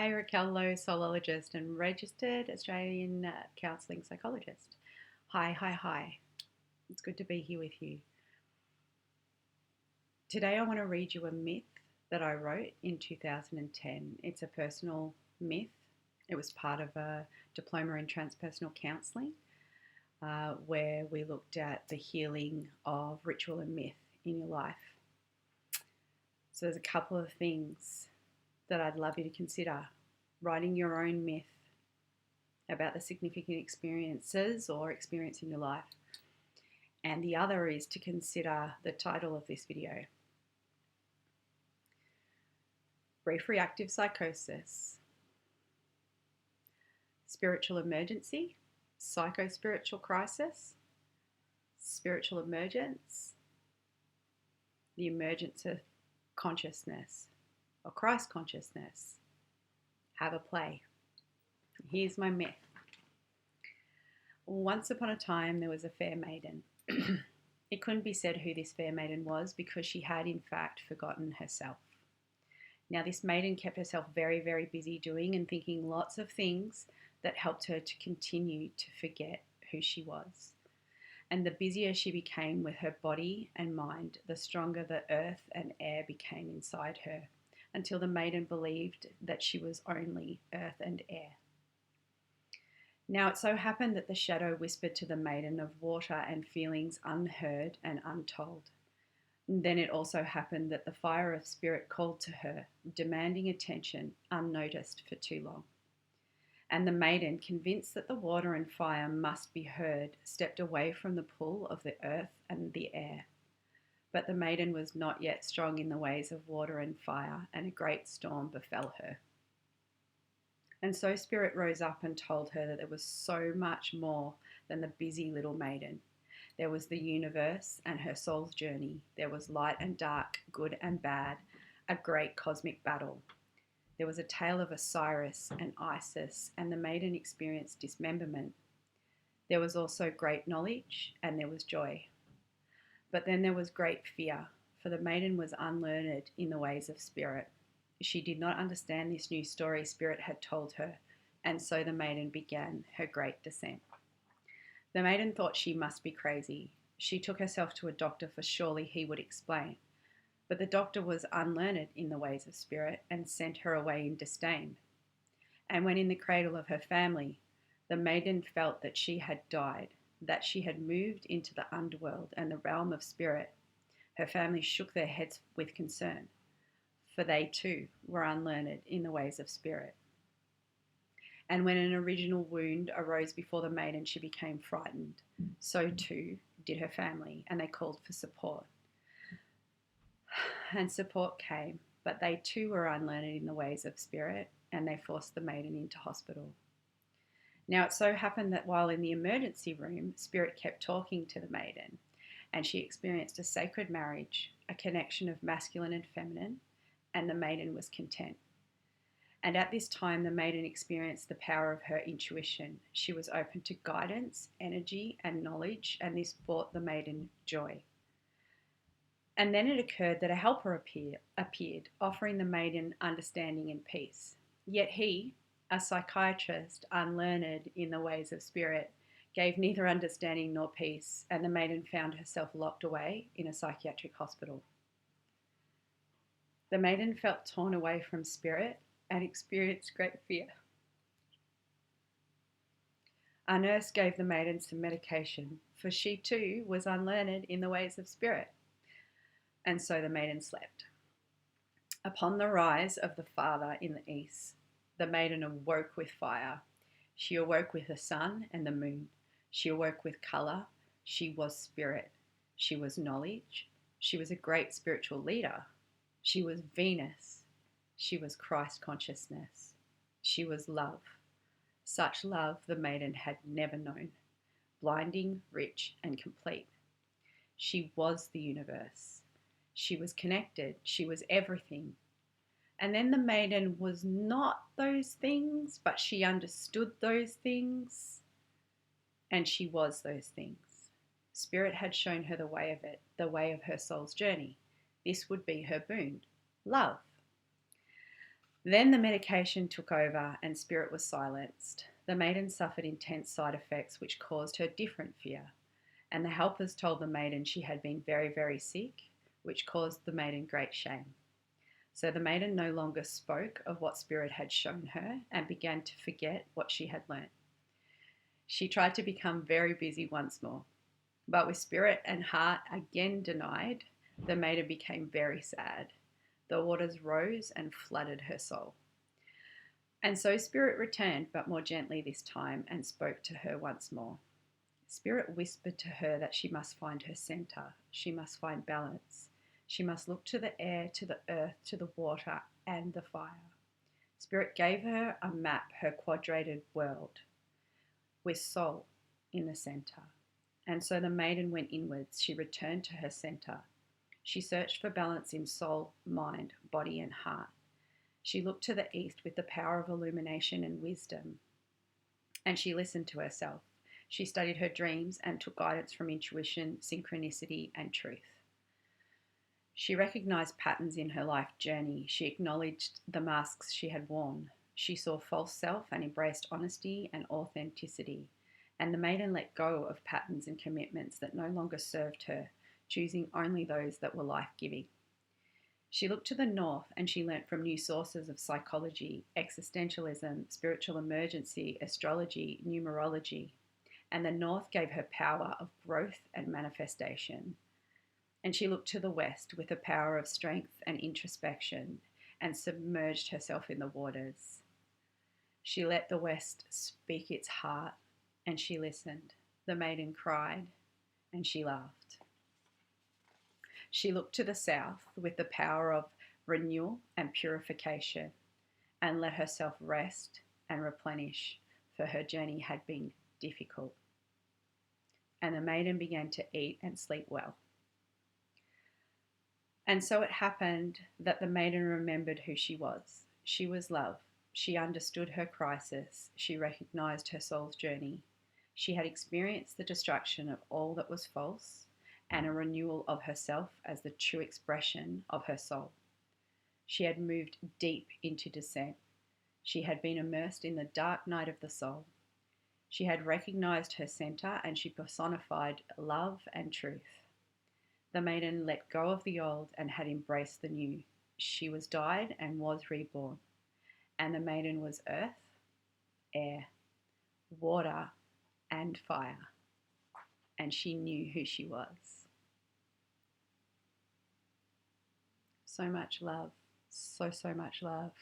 Hi, Raquel Lowe, soulologist and registered Australian counselling psychologist. Hi. It's good to be here with you. Today, I want to read you a myth that I wrote in 2010. It's a personal myth. It was part of a diploma in transpersonal counselling where we looked at the healing of ritual and myth in your life. So, there's a couple of things that I'd love you to consider. Writing your own myth about the significant experiences or experience in your life. And the other is to consider the title of this video. Brief reactive psychosis, spiritual emergency, psycho-spiritual crisis, spiritual emergence, the emergence of consciousness or Christ consciousness. Have a play. Here's my myth. Once upon a time, there was a fair maiden. It couldn't be said who this fair maiden was because she had, in fact, forgotten herself. Now, this maiden kept herself very, very busy doing and thinking lots of things that helped her to continue to forget who she was. And the busier she became with her body and mind, the stronger the earth and air became inside her, until the maiden believed that she was only earth and air. Now it so happened that the shadow whispered to the maiden of water and feelings unheard and untold. And then it also happened that the fire of spirit called to her, demanding attention unnoticed for too long. And the maiden, convinced that the water and fire must be heard, stepped away from the pull of the earth and the air. But the maiden was not yet strong in the ways of water and fire, and a great storm befell her. And so Spirit rose up and told her that there was so much more than the busy little maiden. There was the universe and her soul's journey. There was light and dark, good and bad, a great cosmic battle. There was a tale of Osiris and Isis, and the maiden experienced dismemberment. There was also great knowledge, and there was joy. But then there was great fear, for the maiden was unlearned in the ways of Spirit. She did not understand this new story Spirit had told her, and so the maiden began her great descent. The maiden thought she must be crazy. She took herself to a doctor, for surely he would explain. But the doctor was unlearned in the ways of Spirit and sent her away in disdain. And when in the cradle of her family, the maiden felt that she had died, that she had moved into the underworld and the realm of Spirit, her family shook their heads with concern, for they too were unlearned in the ways of Spirit. And when an original wound arose before the maiden, she became frightened. So too did her family, and they called for support. And support came, but they too were unlearned in the ways of Spirit, and they forced the maiden into hospital. Now it so happened that while in the emergency room, Spirit kept talking to the maiden, and she experienced a sacred marriage, a connection of masculine and feminine, and the maiden was content. And at this time, the maiden experienced the power of her intuition. She was open to guidance, energy, and knowledge, and this brought the maiden joy. And then it occurred that a helper appeared, offering the maiden understanding and peace. Yet he, a psychiatrist unlearned in the ways of Spirit, gave neither understanding nor peace, and the maiden found herself locked away in a psychiatric hospital. The maiden felt torn away from Spirit and experienced great fear. A nurse gave the maiden some medication, for she too was unlearned in the ways of Spirit. And so the maiden slept. Upon the rise of the Father in the east, the maiden awoke with fire. She awoke with the sun and the moon. She awoke with colour. She was Spirit. She was knowledge. She was a great spiritual leader. She was Venus. She was Christ consciousness. She was love. Such love the maiden had never known. Blinding, rich, and complete. She was the universe. She was connected. She was everything. And then the maiden was not those things, but she understood those things, and she was those things. Spirit had shown her the way of it, the way of her soul's journey. This would be her boon, love. Then the medication took over and Spirit was silenced. The maiden suffered intense side effects which caused her different fear, and the helpers told the maiden she had been very, very sick, which caused the maiden great shame. So the maiden no longer spoke of what Spirit had shown her and began to forget what she had learnt. She tried to become very busy once more, but with Spirit and heart again denied, the maiden became very sad. The waters rose and flooded her soul. And so Spirit returned, but more gently this time, and spoke to her once more. Spirit whispered to her that she must find her centre, she must find balance, she must look to the air, to the earth, to the water, and the fire. Spirit gave her a map, her quadrated world, with soul in the centre. And so the maiden went inwards, she returned to her centre. She searched for balance in soul, mind, body, and heart. She looked to the east with the power of illumination and wisdom, and she listened to herself. She studied her dreams and took guidance from intuition, synchronicity, and truth. She recognized patterns in her life journey. She acknowledged the masks she had worn. She saw false self and embraced honesty and authenticity. And the maiden let go of patterns and commitments that no longer served her, choosing only those that were life-giving. She looked to the north and she learnt from new sources of psychology, existentialism, spiritual emergency, astrology, numerology. And the north gave her power of growth and manifestation. And she looked to the west with the power of strength and introspection and submerged herself in the waters. She let the west speak its heart and she listened. The maiden cried and she laughed. She looked to the south with the power of renewal and purification and let herself rest and replenish, for her journey had been difficult. And the maiden began to eat and sleep well. And so it happened that the maiden remembered who she was. She was love. She understood her crisis. She recognized her soul's journey. She had experienced the destruction of all that was false and a renewal of herself as the true expression of her soul. She had moved deep into descent. She had been immersed in the dark night of the soul. She had recognized her center and she personified love and truth. The maiden let go of the old and had embraced the new. She was died and was reborn. And the maiden was earth, air, water, and fire. And she knew who she was. So much love. So much love.